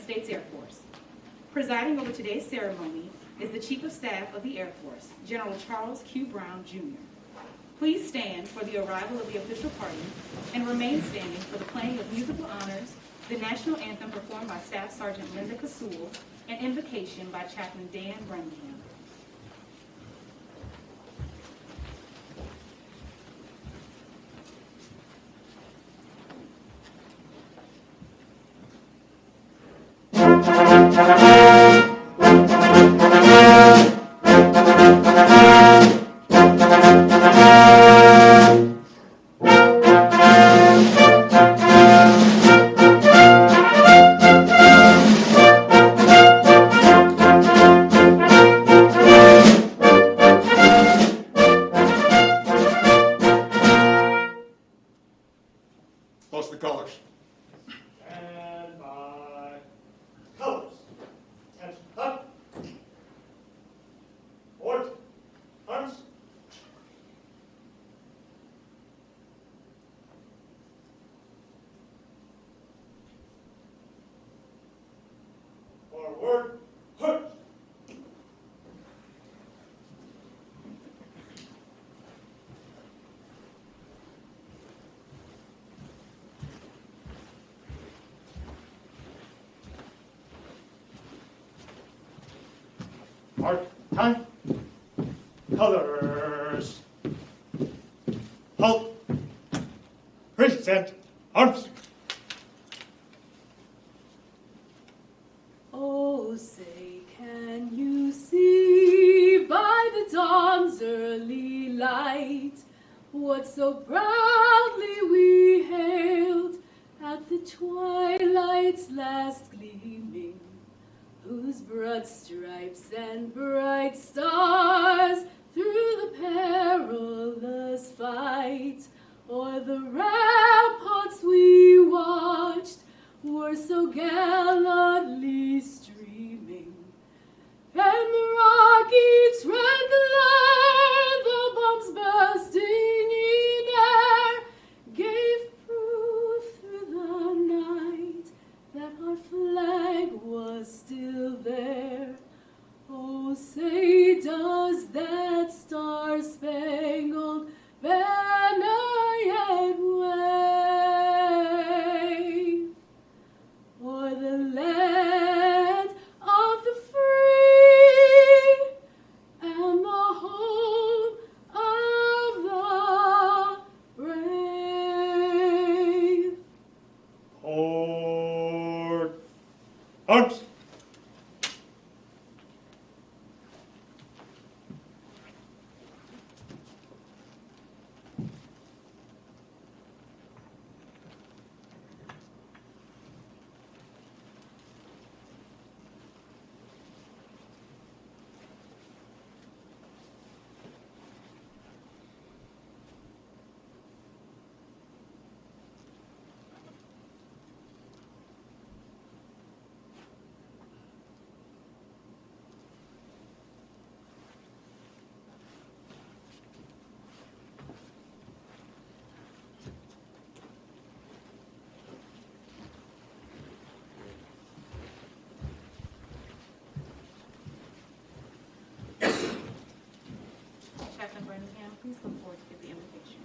States Air Force. Presiding over today's ceremony is the Chief of Staff of the Air Force, General Charles Q. Brown, Jr. Please stand for the arrival of the official party and remain standing for the playing of musical honors, the national anthem performed by Staff Sergeant Linda Kasul, and invocation by Chaplain Dan Branningham. Post the colors. And by colors. Attention, up. Forward. Arms. Forward. Push. Mark time. Colors. Halt. Present. Arms. Oh, say, can you see by the dawn's early light what so proudly we hailed at the twilight's last gleaming, whose broad stripes and bright stars through the perilous fight o'er the ramparts we watched were so gallantly streaming, and the rockets red glare, the bombs bursting in air, gave proof through the night that our flag was still there. Oh, say, does that star-spangled banner yet wave o'er the land of the free and the home of the brave? Forward. Arms. Chaplain Branningham, please come forward to give the invocation.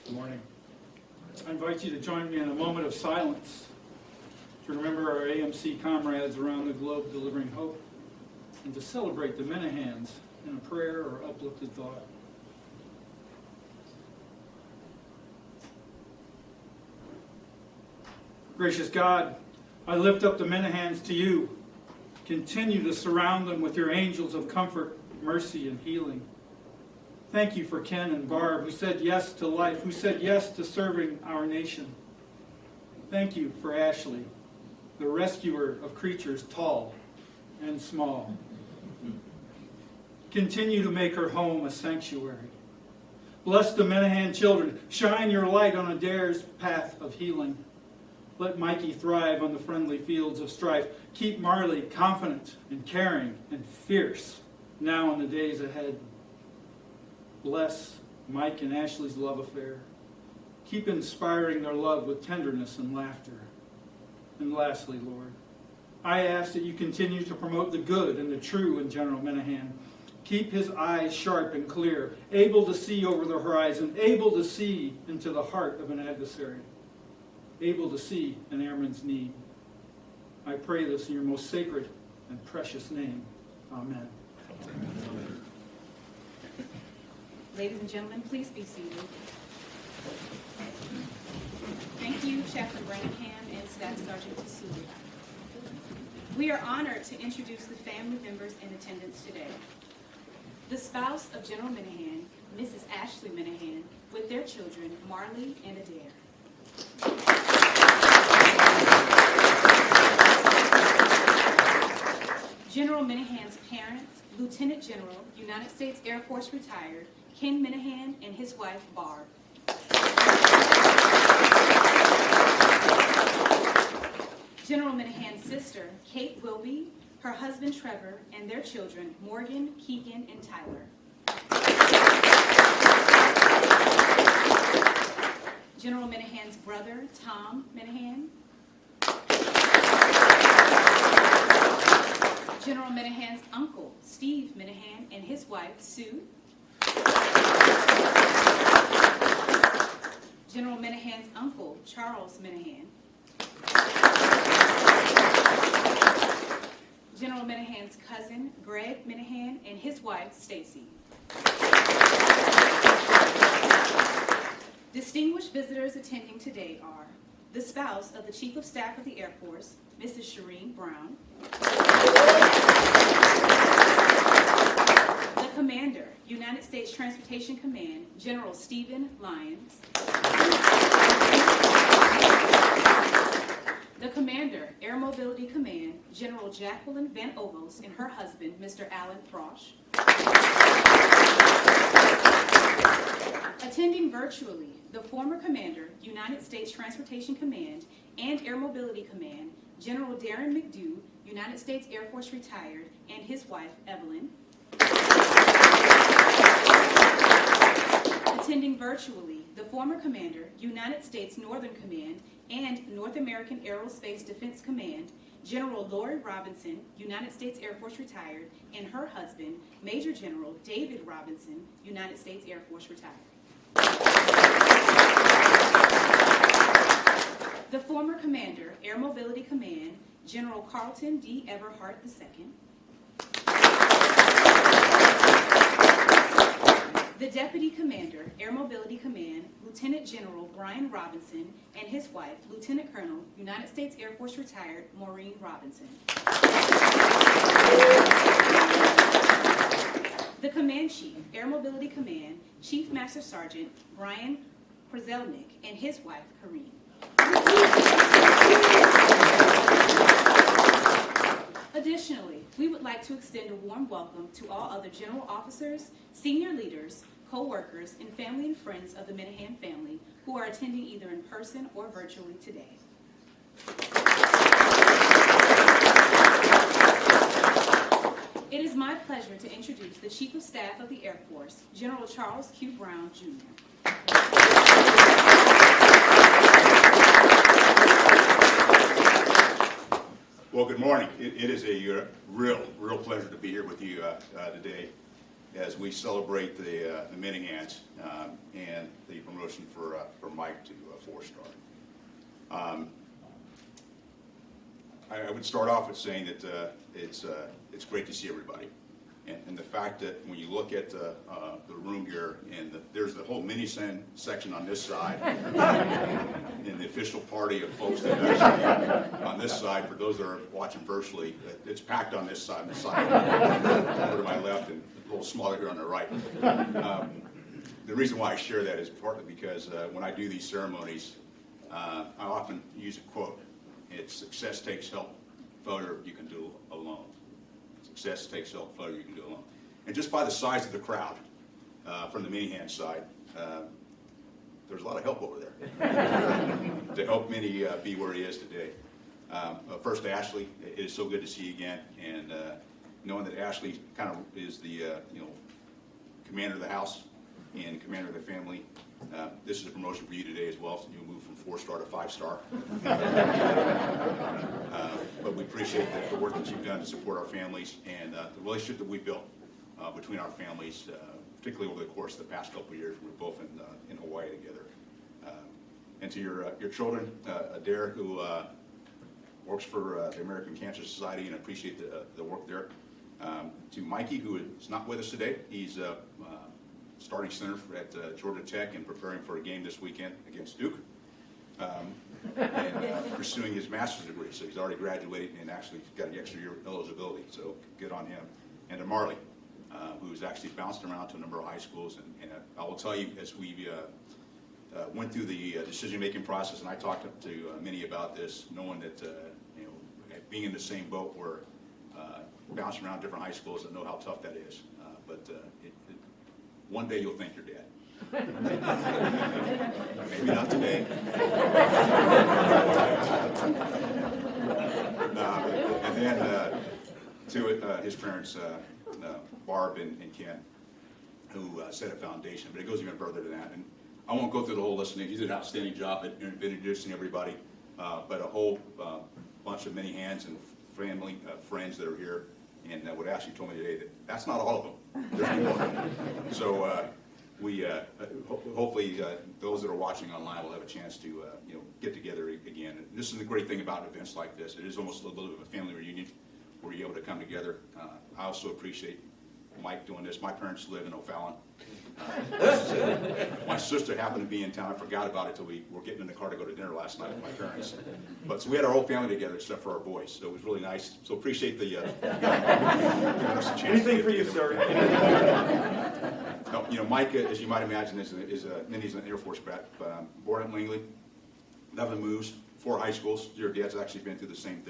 Good morning. I invite you to join me in a moment of silence to remember our AMC comrades around the globe delivering hope and to celebrate the Minihans in a prayer or uplifted thought. Gracious God, I lift up the Minihans to you. Continue to surround them with your angels of comfort, mercy, and healing. Thank you for Ken and Barb, who said yes to life, who said yes to serving our nation. Thank you for Ashley, the rescuer of creatures tall and small. Continue to make her home a sanctuary. Bless the Minihan children. Shine your light on Adair's path of healing. Let Mikey thrive on the friendly fields of strife. Keep Marley confident and caring and fierce now in the days ahead. Bless Mike and Ashley's love affair. Keep inspiring their love with tenderness and laughter. And lastly, Lord, I ask that you continue to promote the good and the true in General Minihan. Keep his eyes sharp and clear, able to see over the horizon, able to see into the heart of an adversary, able to see an airman's need. I pray this in your most sacred and precious name. Amen. Ladies and gentlemen, please be seated. Thank you, Chaplain Branningham and Staff Sergeant Tesula. We are honored to introduce the family members in attendance today. The spouse of General Minihan, Mrs. Ashley Minihan, with their children, Marley and Adair. General Minihan's parents, Lieutenant General, United States Air Force retired, Ken Minihan and his wife, Barb. General Minihan's sister, Kate Wilby, her husband, Trevor, and their children, Morgan, Keegan, and Tyler. General Minihan's brother, Tom Minihan. General Minihan's uncle, Steve Minihan, and his wife, Sue. General Minihan's uncle, Charles Minihan. General Minihan's cousin, Greg Minihan, and his wife, Stacy. Distinguished visitors attending today are the spouse of the Chief of Staff of the Air Force, Mrs. Shireen Brown. The Commander, United States Transportation Command, General Stephen Lyons. The Commander, Air Mobility Command, General Jacqueline Van Ovos and her husband, Mr. Alan Frosch. Attending virtually, the former Commander, United States Transportation Command and Air Mobility Command, General Darren McDew, United States Air Force retired, and his wife, Evelyn. Attending virtually, the former Commander, United States Northern Command and North American Aerospace Defense Command, General Lori Robinson, United States Air Force retired, and her husband, Major General David Robinson, United States Air Force retired. The former Commander, Air Mobility Command, General Carlton D. Everhart II. The Deputy Commander, Air Mobility Command, Lieutenant General Brian Robinson, and his wife, Lieutenant Colonel, United States Air Force retired, Maureen Robinson. The Command Chief, Air Mobility Command, Chief Master Sergeant Brian Krzelnik, and his wife, Karine. Additionally, we would like to extend a warm welcome to all other general officers, senior leaders, co-workers, and family and friends of the Minihan family who are attending either in person or virtually today. It is my pleasure to introduce the Chief of Staff of the Air Force, General Charles Q. Brown, Jr. Well, good morning. It is a real pleasure to be here with you today as we celebrate the Minihans and the promotion for Mike to 4-star. I would start off with saying that it's great to see everybody, and the fact that when you look at the room here, and there's the whole Minihan section on this side, and the official party of folks that actually on this side. For those that are watching virtually, it's packed on this side, and the side over to my left, and a little smaller here on the right. The reason why I share that is partly because when I do these ceremonies, I often use a quote. It's success takes help, failure you can do alone. Success takes help, failure you can do alone. And just by the size of the crowd from the Minihan side, there's a lot of help over there to help Minnie be where he is today. First, Ashley, it is so good to see you again, and knowing that Ashley kind of is the commander of the house, and commander of the family. This is a promotion for you today as well, so you move from 4-star to 5-star. But we appreciate the work that you've done to support our families and the relationship that we built between our families, particularly over the course of the past couple of years. We're both in Hawaii together. And to your children, Adair, who works for the American Cancer Society, and appreciate the work there. To Mikey, who is not with us today, he's starting center at Georgia Tech and preparing for a game this weekend against Duke, and pursuing his master's degree. So he's already graduated and actually got an extra year of eligibility, so good on him. And to Marley, who's actually bounced around to a number of high schools. And I will tell you, as we went through the decision-making process, and I talked to many about this, knowing that you know, being in the same boat where bouncing around different high schools, and know how tough that is. But one day you'll thank your dad. Maybe not today. And then to his parents, Barb and Ken, who set a foundation. But it goes even further than that. And I won't go through the whole list of names. You did an outstanding job at introducing everybody. But a whole bunch of Minihans and family, friends that are here. And what Ashley told me today, that's not all of them. There's more. So we hopefully those that are watching online will have a chance to you know, get together again. And this is the great thing about events like this. It is almost a little bit of a family reunion where you're able to come together. I also appreciate Mike doing this. My parents live in O'Fallon. My sister happened to be in town. I forgot about it till we were getting in the car to go to dinner last night with my parents. But so we had our whole family together except for our boys. So it was really nice. So appreciate the giving us a chance. Anything for you, sir. No, you know, Mike, as you might imagine, is he's an Air Force brat. Born in Langley, 11 moves, 4 high schools. Your dad's actually been through the same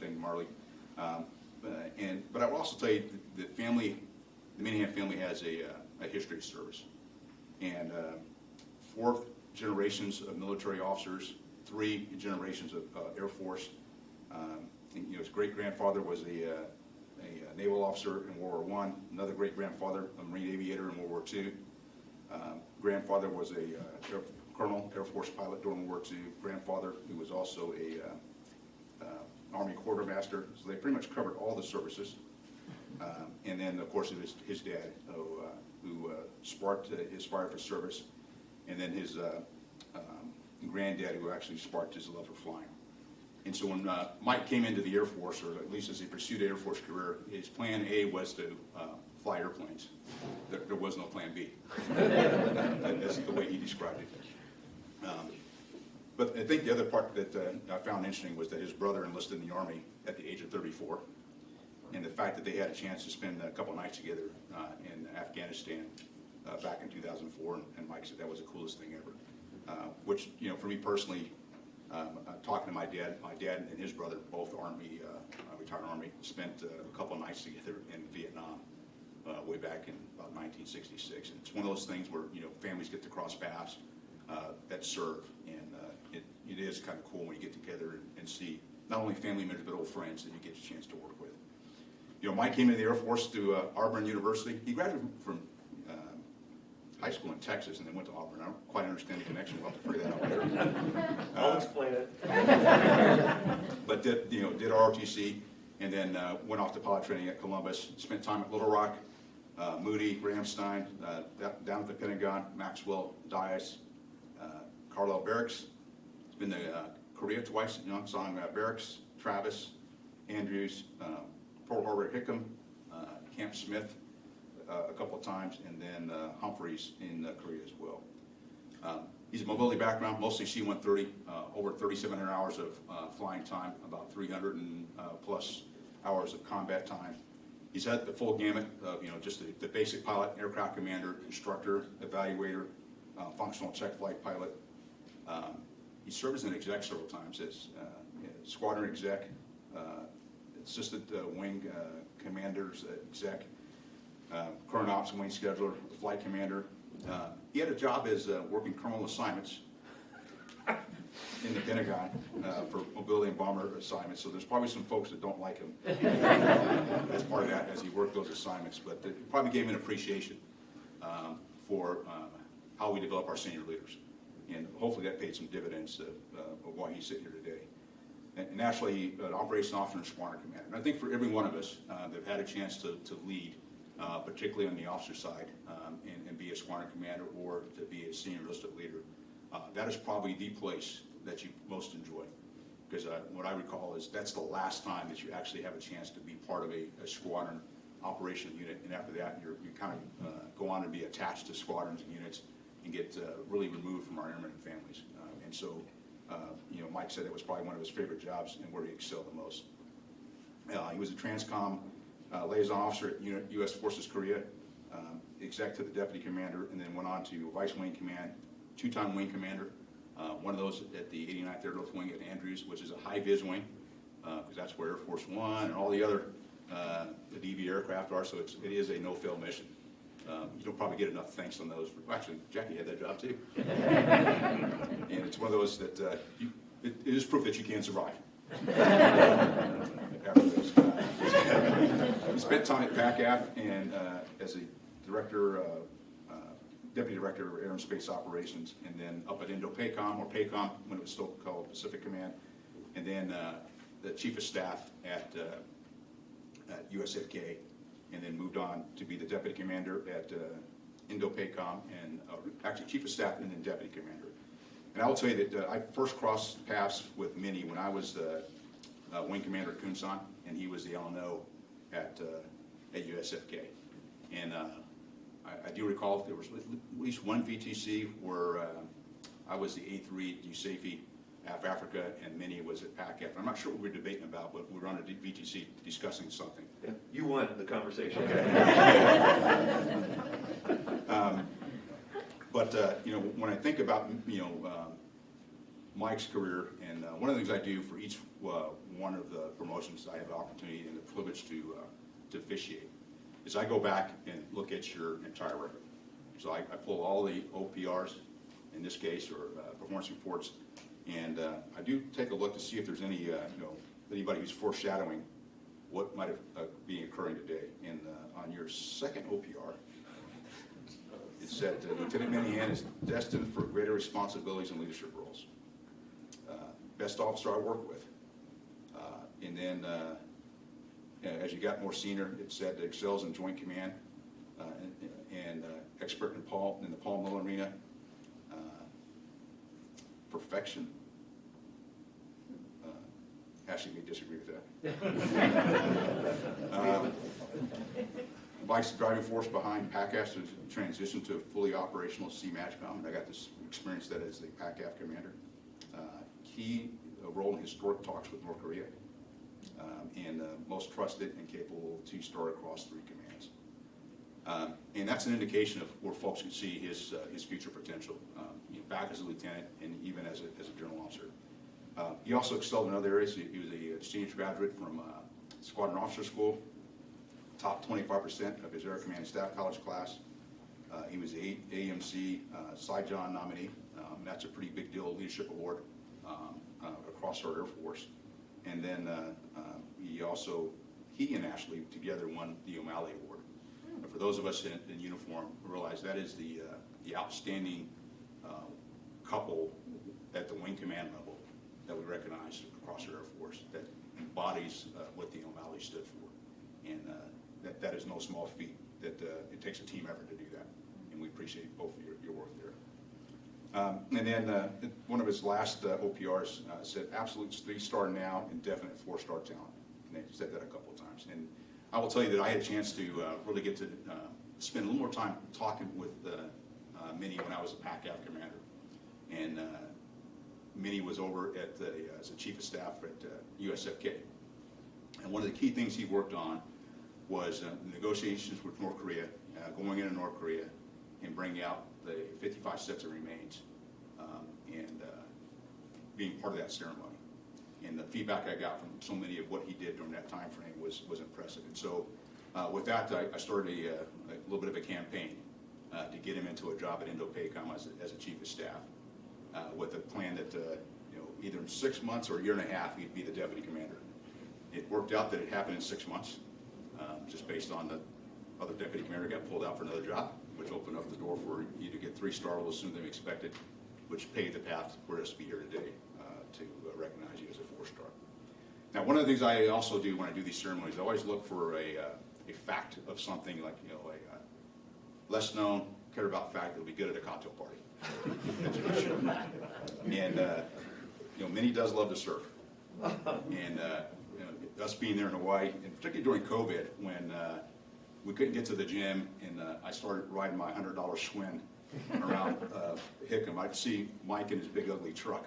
thing, Marley. But I will also tell you, the family, the Minihan family has a history of service, and 4 generations of military officers, 3 generations of Air Force. And, you know, his great-grandfather was a naval officer in World War I, another great-grandfather, a Marine aviator in World War II. Grandfather was a colonel, Air Force pilot during World War II. Grandfather, who was also a Army quartermaster. So they pretty much covered all the services. And then, of course, it was his dad who sparked his fire for service, and then his granddad who actually sparked his love for flying. And so when Mike came into the Air Force, or at least as he pursued an Air Force career, his plan A was to fly airplanes. There was no plan B. That's the way he described it. But I think the other part that I found interesting was that his brother enlisted in the Army at the age of 34. And the fact that they had a chance to spend a couple nights together in Afghanistan back in 2004, and Mike said that was the coolest thing ever. Which, you know, for me personally, talking to my dad and his brother, both Army, retired Army, spent a couple nights together in Vietnam way back in about 1966. And it's one of those things where, you know, families get to cross paths that serve, and it is kind of cool when you get together and see not only family members but old friends that you get a chance to work with. You know, Mike came into the Air Force to Auburn University. He graduated from high school in Texas and then went to Auburn. I don't quite understand the connection. We'll have to figure that out later. I'll explain it. But did ROTC, and then went off to pilot training at Columbus. Spent time at Little Rock, Moody, Ramstein, down at the Pentagon, Maxwell, Dias, Carlisle Barracks. He's been to Korea twice, Yongsan Barracks, Travis, Andrews, Pearl Harbor, Hickam, Camp Smith a couple of times, and then Humphreys in Korea as well. He's a mobility background, mostly C-130, over 3,700 hours of flying time, about 300 and plus hours of combat time. He's had the full gamut of, you know, just the basic pilot, aircraft commander, instructor, evaluator, functional check flight pilot. He served as an exec several times, as squadron exec, assistant wing commander's exec, current ops and wing scheduler, flight commander. He had a job as working colonel assignments in the Pentagon for mobility and bomber assignments, so there's probably some folks that don't like him as part of that as he worked those assignments, but it probably gave him an appreciation for how we develop our senior leaders. And hopefully that paid some dividends of why he's sitting here today. And naturally, an operations officer and squadron commander. And I think for every one of us that have had a chance to lead, particularly on the officer side, and be a squadron commander or to be a senior enlisted leader, that is probably the place that you most enjoy. Because what I recall is that's the last time that you actually have a chance to be part of a squadron operational unit, and after that you kind of go on to be attached to squadrons and units and get really removed from our airmen and families. And so, Mike said it was probably one of his favorite jobs and where he excelled the most. He was a TRANSCOM liaison officer at U.S. Forces Korea, exec to the deputy commander, and then went on to vice wing command, two-time wing commander. One of those at the 89th Airlift Wing at Andrews, which is a high-vis wing, because that's where Air Force One and all the other the DV aircraft are, so it is a no-fail mission. You don't probably get enough thanks on those. Actually, Jackie had that job too. And it's one of those that it is proof that you can survive. After this. He spent time at PACAF and as a director, deputy director of Air and Space Operations, and then up at INDOPACOM, or PACOM when it was still called Pacific Command, and then the chief of staff at USFK, and then moved on to be the deputy commander at INDOPACOM, and actually chief of staff and then deputy commander. And I will tell you that I first crossed paths with Minnie when I was the wing commander at Kunsan, and he was the LNO at USFK. And I do recall there was at least one VTC where I was the 8th read at USAFE, AF Africa, and Minnie was at PACAF. I'm not sure what we were debating about, but we were on a VTC discussing something. Yeah, you won the conversation. Okay. But when I think about Mike's career, and one of the things I do for each one of the promotions I have the opportunity and the privilege to officiate is I go back and look at your entire record. So I pull all the OPRs in this case, or performance reports, and I do take a look to see if there's any anybody who's foreshadowing what might be occurring today. And on your second OPR, it said Lieutenant Minihan is destined for greater responsibilities and leadership roles. Best officer I work with. And then as you got more senior, it said excels in joint command and expert in the Paul Mill arena. Perfection. Ashley may disagree with that. Vice driving force behind PACAF to transition to a fully operational CMATCOM, and I got this experience that as the PACAF commander. Key role in historic talks with North Korea, and most trusted and capable two-star across 3 commands. And that's an indication of where folks can see his future potential, back as a lieutenant and even as a general officer. He also excelled in other areas. He was a distinguished graduate from Squadron Officer School, top 25% of his Air Command Staff College class. He was the AMC Cy John nominee. That's a pretty big deal, leadership award across our Air Force. And then he and Ashley together won the O'Malley Award. And for those of us in uniform, realize that is the outstanding couple at the wing command level that we recognize across our Air Force that embodies what the O'Malley stood for. And that is no small feat, that it takes a team effort to do that. And we appreciate both of your work there. And then one of his last OPRs said absolute 3-star now and definite 4-star talent. And they said that a couple of times. And I will tell you that I had a chance to really get to spend a little more time talking with Minnie when I was a PACAF commander. And Minnie was over as a chief of staff at USFK. And one of the key things he worked on was negotiations with North Korea, going into North Korea and bringing out the 55 sets of remains and being part of that ceremony. And the feedback I got from so many of what he did during that time frame was impressive. And so with that, I started a little bit of a campaign to get him into a job at INDOPACOM as a chief of staff, with a plan that either in 6 months or a year and a half he'd be the deputy commander. It worked out that it happened in 6 months, just based on the other deputy commander got pulled out for another job, which opened up the door for you to get 3-star a little sooner than expected, which paved the path for us to be here today to recognize you as a 4-star. Now, one of the things I also do when I do these ceremonies, I always look for a fact of something, like, you know, a less known, care about fact that will be good at a cocktail party. And you know, Minnie does love to surf, and you know, us being there in Hawaii, and particularly during COVID, when we couldn't get to the gym, and I started riding my $100 Schwinn around Hickam, I'd see Mike in his big ugly truck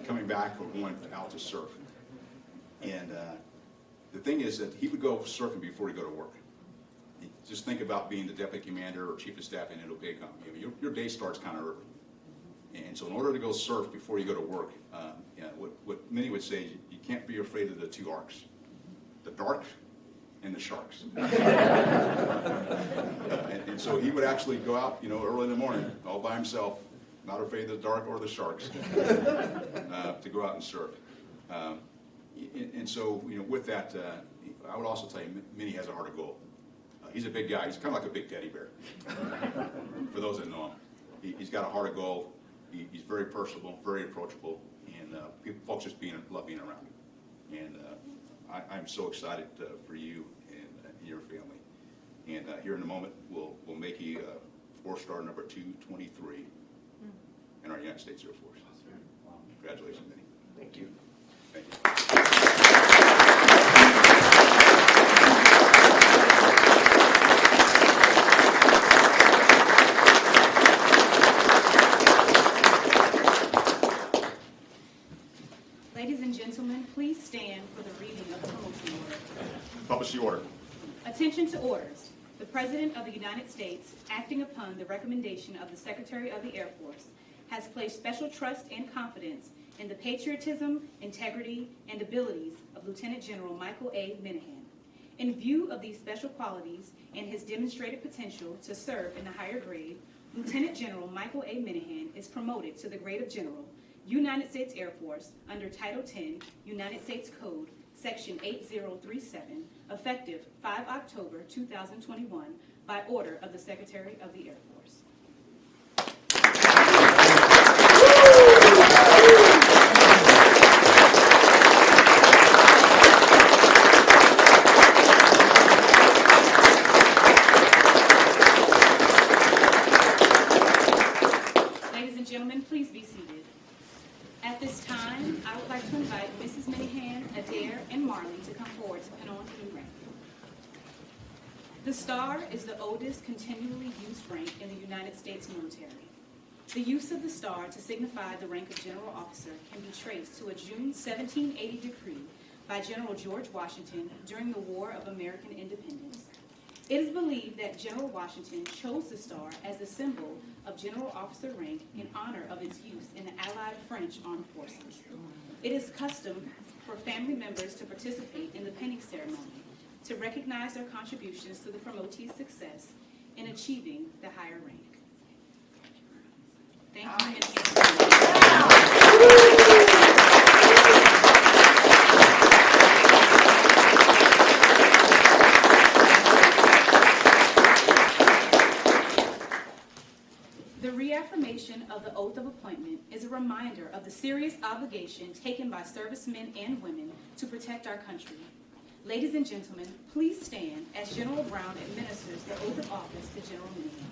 coming back or going out to surf. And the thing is that he would go surfing before he go to work. Just think about being the deputy commander or chief of staff in Indo-PACOM. Your day starts kind of early. And so in order to go surf before you go to work, you know, what many would say, you can't be afraid of the 2 arcs, the dark and the sharks. And so he would actually go out, you know, early in the morning, all by himself, not afraid of the dark or the sharks, to go out and surf. And so, you know, with that, I would also tell you, Minnie has a heart of gold. He's a big guy. He's kind of like a big teddy bear, for those that know him. He's got a heart of gold. He's very personable, very approachable, and folks just love being around him. And I'm so excited for you and your family. And here in a moment, we'll make you 4-star number 223 in our United States Air Force. Congratulations, Minnie. Thank you. Thank you. Ladies and gentlemen, please stand for the reading of the promotion order. Publish the order. Attention to orders. The President of the United States, acting upon the recommendation of the Secretary of the Air Force, has placed special trust and confidence in the patriotism, integrity, and abilities of Lieutenant General Michael A. Minihan. In view of these special qualities and his demonstrated potential to serve in the higher grade, Lieutenant General Michael A. Minihan is promoted to the grade of General, United States Air Force, under Title 10, United States Code, Section 8037, effective 5 October 2021, by order of the Secretary of the Air Force. Ladies and gentlemen, please be seated. At this time, I would like to invite Mrs. Minihan, Adair, and Marley to come forward to pin on the new rank. The star is the oldest continually used rank in the United States military. The use of the star to signify the rank of general officer can be traced to a June 1780 decree by General George Washington during the War of American Independence. It is believed that General Washington chose the star as the symbol of general officer rank in honor of its use in the Allied French armed forces. It is custom for family members to participate in the pinning ceremony to recognize their contributions to the promotee's success in achieving the higher rank. Thank you, Minister. The reaffirmation of the oath of appointment is a reminder of the serious obligation taken by servicemen and women to protect our country. Ladies and gentlemen, please stand as General Brown administers the oath of office to General Minihan.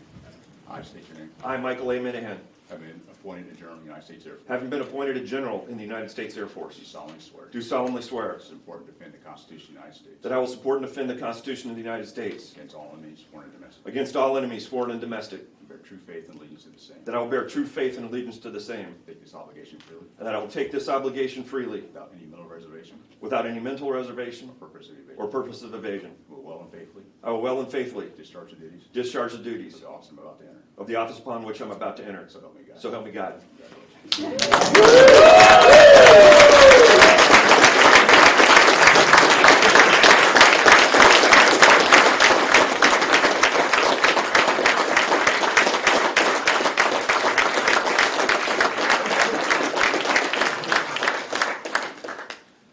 I state your name. I, Michael A. Minihan, Have been appointed a general in the United States Air Force. having been appointed a general in the United States Air Do Force, solemnly swear. do solemnly swear It's important to defend the Constitution of the United States that I will support and defend the Constitution of the United States against all enemies, foreign and domestic. against all enemies, foreign and domestic, Bear true faith and allegiance to the same. that I will bear true faith and allegiance to the same, Take this obligation freely, and that I will take this obligation freely, without any mental reservation without any mental reservation or purpose of evasion. or purpose of evasion. Will well and faithfully I will well and faithfully discharge the duties discharge the of duties the office I'm about to enter. of the office upon which I'm about to enter. So help me God. So help me God. Congratulations.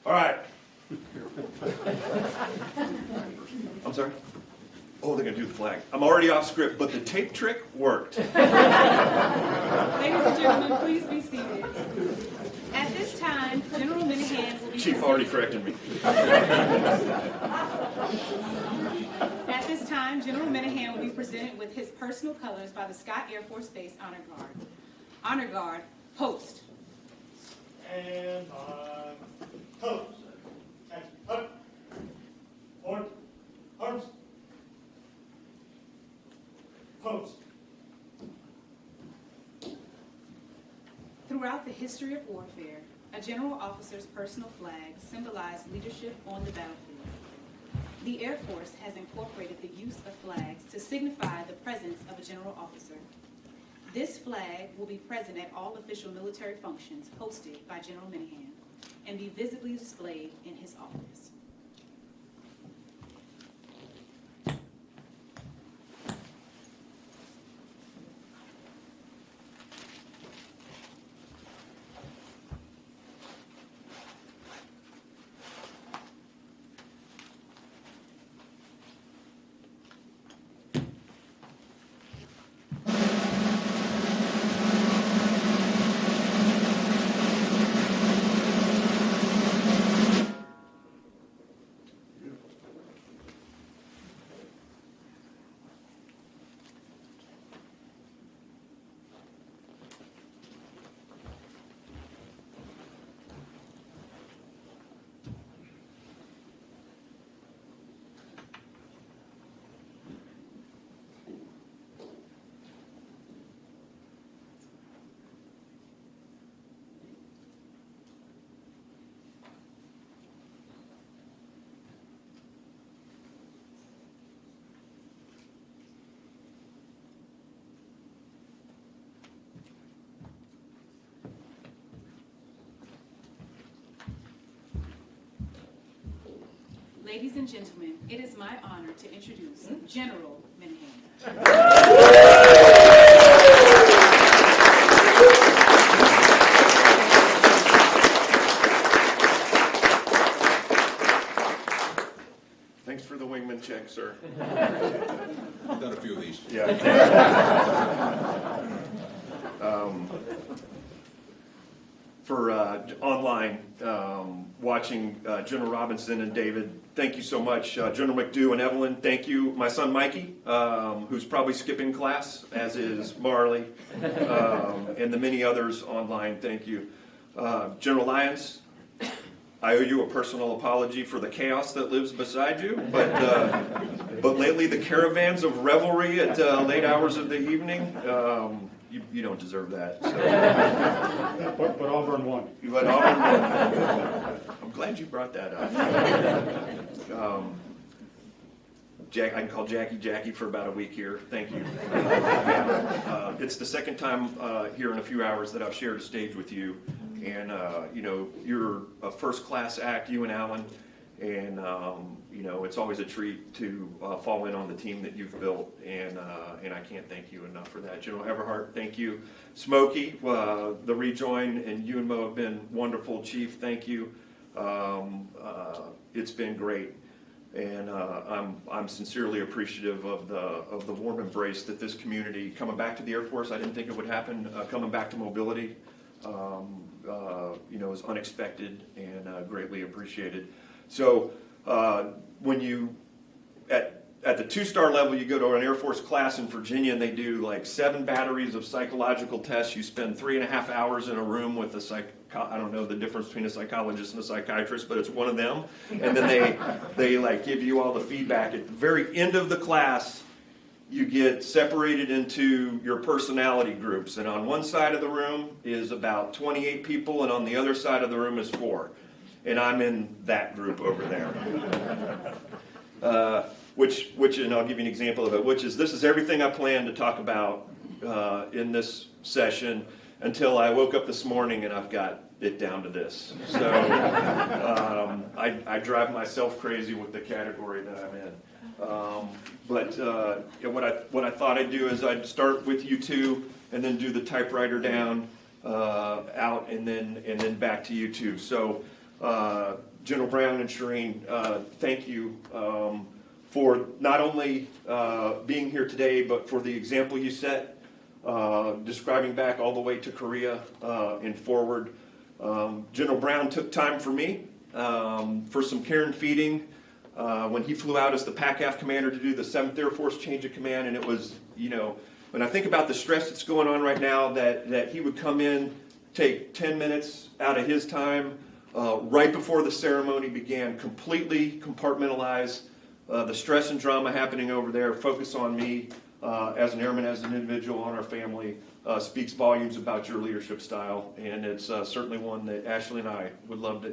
All right. I'm sorry? Oh, they're going to do the flag. I'm already off script, but the tape trick worked. Ladies and gentlemen, please be seated. At this time, General Minihan will be Chief already corrected me. At this time, General Minihan will be presented with his personal colors by the Scott Air Force Base Honor Guard. Honor Guard, post. And on post. Catch up. Forward. Arms. Post. Throughout the history of warfare, a general officer's personal flag symbolized leadership on the battlefield. The Air Force has incorporated the use of flags to signify the presence of a general officer. This flag will be present at all official military functions hosted by General Minihan and be visibly displayed in his office. Ladies and gentlemen, it is my honor to introduce General Minihan. Thanks for the wingman check, sir. I've done a few of these. Yeah. For online, watching General Robinson and David, thank you so much. General McDew and Evelyn, thank you. My son Mikey, who's probably skipping class, as is Marley, and the many others online, thank you. General Lyons, I owe you a personal apology for the chaos that lives beside you, but lately the caravans of revelry at late hours of the evening, you don't deserve that. So. But Auburn won. But Auburn won. I'm glad you brought that up. I can call Jackie for about a week here. Thank you. It's the second time here in a few hours that I've shared a stage with you. And, you're a first-class act, you and Alan. And, it's always a treat to fall in on the team that you've built. And I can't thank you enough for that. General Everhart, thank you. Smokey, the rejoin, and you and Mo have been wonderful. Chief, thank you. It's been great. And I'm sincerely appreciative of the warm embrace that this community, coming back to the Air Force, I didn't think it would happen, coming back to mobility, is unexpected and greatly appreciated. So when you, at the 2-star level, you go to an Air Force class in Virginia and they do like 7 batteries of psychological tests. You spend 3.5 hours in a room with I don't know the difference between a psychologist and a psychiatrist, but it's one of them. And then they like give you all the feedback. At the very end of the class, you get separated into your personality groups. And on one side of the room is about 28 people, and on the other side of the room is 4. And I'm in that group over there. Which, and I'll give you an example of it, this is everything I planned to talk about in this session until I woke up this morning and I've got it down to this. So I drive myself crazy with the category that I'm in. What I thought I'd do is I'd start with you two and then do the typewriter down, out, and then back to you two. So General Brown and Shireen, thank you for not only being here today, but for the example you set, describing back all the way to Korea and forward. General Brown took time for me for some care and feeding when he flew out as the PACAF commander to do the 7th Air Force change of command. And it was, when I think about the stress that's going on right now, that he would come in, take 10 minutes out of his time right before the ceremony began, completely compartmentalize the stress and drama happening over there, focus on me as an airman, as an individual, on our family, speaks volumes about your leadership style, and it's certainly one that Ashley and I would love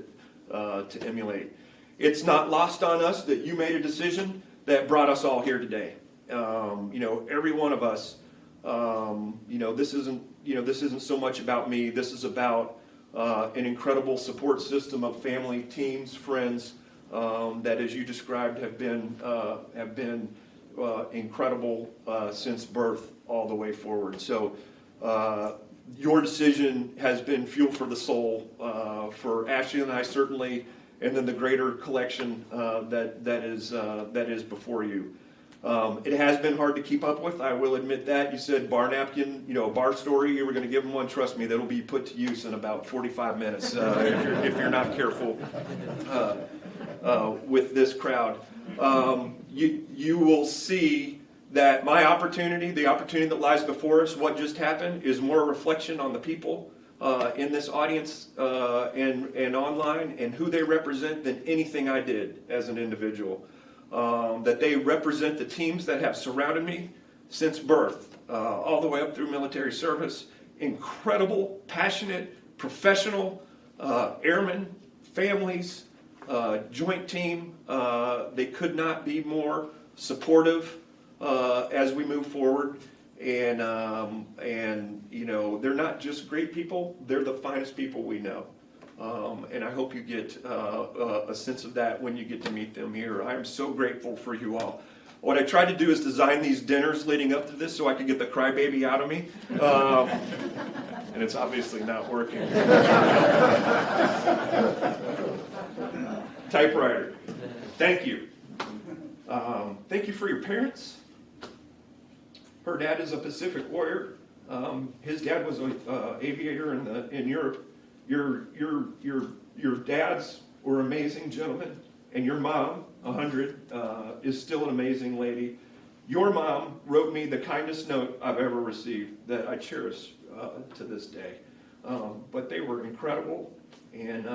to emulate. It's not lost on us that you made a decision that brought us all here today. Every one of us, this isn't so much about me. This is about an incredible support system of family, teams, friends that, as you described, have been incredible since birth all the way forward. So your decision has been fuel for the soul for Ashley and I, certainly, and then the greater collection that is before you. It has been hard to keep up with, I will admit that. You said bar napkin, bar story, you were going to give them one. Trust me, that'll be put to use in about 45 minutes if you're not careful with this crowd. You will see that my opportunity, the opportunity that lies before us, what just happened, is more a reflection on the people in this audience and online and who they represent than anything I did as an individual. That they represent the teams that have surrounded me since birth, all the way up through military service. Incredible, passionate, professional airmen, families, joint team. They could not be more supportive as we move forward. And they're not just great people, they're the finest people we know. And I hope you get a sense of that when you get to meet them here. I am so grateful for you all. What I tried to do is design these dinners leading up to this so I could get the crybaby out of me. And it's obviously not working. Typewriter. Thank you. Thank you for your parents. Her dad is a Pacific warrior. His dad was an aviator in Europe. Your dads were amazing gentlemen, and your mom, 100, is still an amazing lady. Your mom wrote me the kindest note I've ever received that I cherish to this day. But they were incredible, and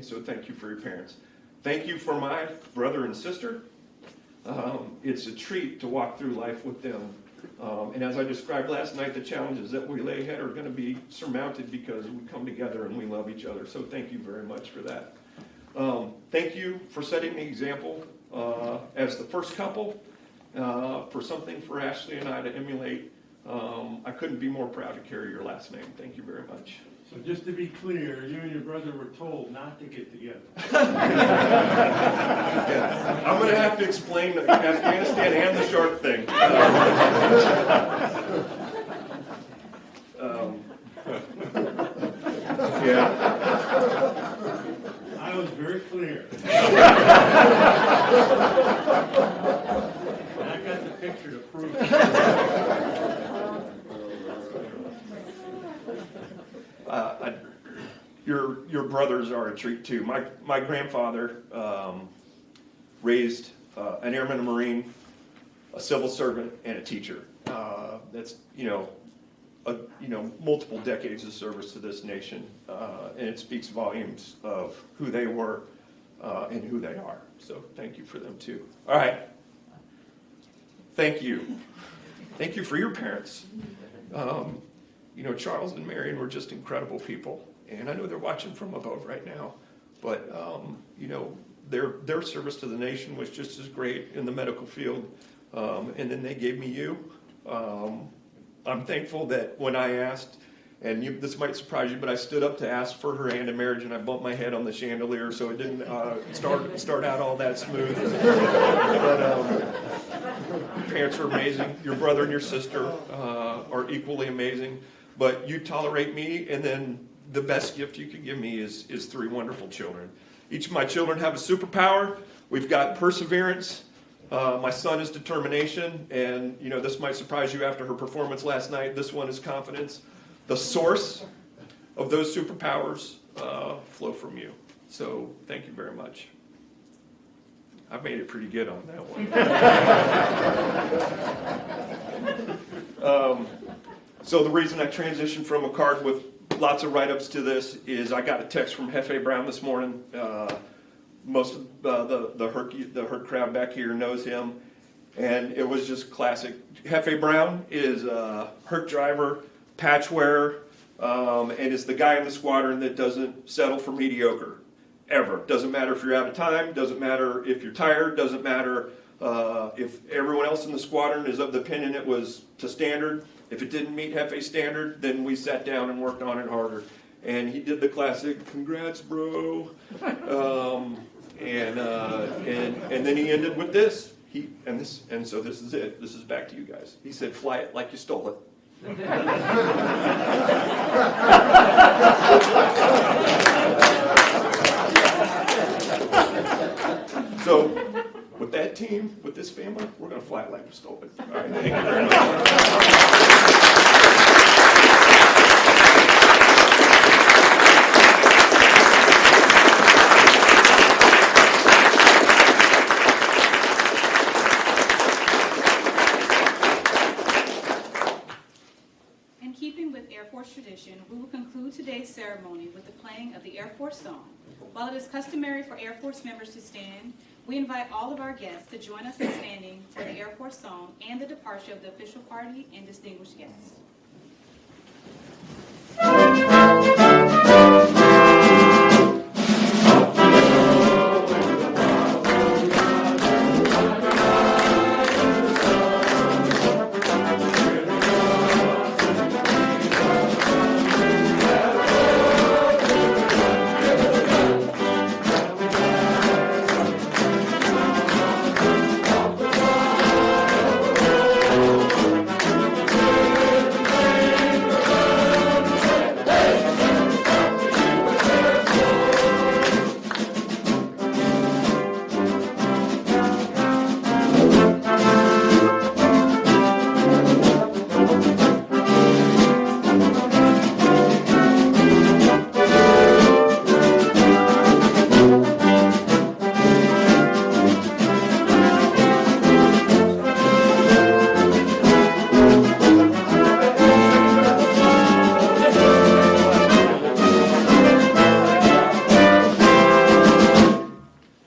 so thank you for your parents. Thank you for my brother and sister. It's a treat to walk through life with them. And as I described last night, the challenges that we lay ahead are going to be surmounted because we come together and we love each other. So thank you very much for that. Thank you for setting the example as the first couple, for something for Ashley and I to emulate. I couldn't be more proud to carry your last name. Thank you very much. So just to be clear, you and your brother were told not to get together. Yeah. I'm going to have to explain the Afghanistan and the shark thing. Yeah. I was very clear. And I got the picture to prove it. Your brothers are a treat too. My grandfather raised an airman, a Marine, a civil servant, and a teacher. That's multiple decades of service to this nation, and it speaks volumes of who they were and who they are. So thank you for them too. All right. Thank you. Thank you for your parents. Charles and Marion were just incredible people. And I know they're watching from above right now, but their service to the nation was just as great in the medical field, and then they gave me you. I'm thankful that when I asked, and this might surprise you, but I stood up to ask for her hand in marriage, and I bumped my head on the chandelier, so it didn't start out all that smooth. But your parents are amazing. Your brother and your sister are equally amazing. But you tolerate me, and then the best gift you could give me is 3 wonderful children. Each of my children have a superpower. We've got perseverance, My son is determination, and you know this might surprise you after her performance last night. This one is confidence. The source of those superpowers flow from you. So thank you very much. I made it pretty good on that one. So the reason I transitioned from a card with lots of write-ups to this is I got a text from Hefe Brown this morning. Most of the Hurt crowd back here knows him, and it was just classic. Hefe Brown is a Hurt driver, patch wearer, and is the guy in the squadron that doesn't settle for mediocre, ever. Doesn't matter if you're out of time, doesn't matter if you're tired, doesn't matter if everyone else in the squadron is of the opinion it was to standard. If it didn't meet Hefe's standard, then we sat down and worked on it harder. And he did the classic, congrats, bro. And then he ended with this. So this is it. This is back to you guys. He said, fly it like you stole it. So, with that team, with this family, we're going to fly it like we stole it. All right, thank you very much. In keeping with Air Force tradition, we will conclude today's ceremony with the playing of the Air Force song. While it is customary for Air Force members to stand, we invite all of our guests to join us in standing for the Air Force song and the departure of the official party and distinguished guests.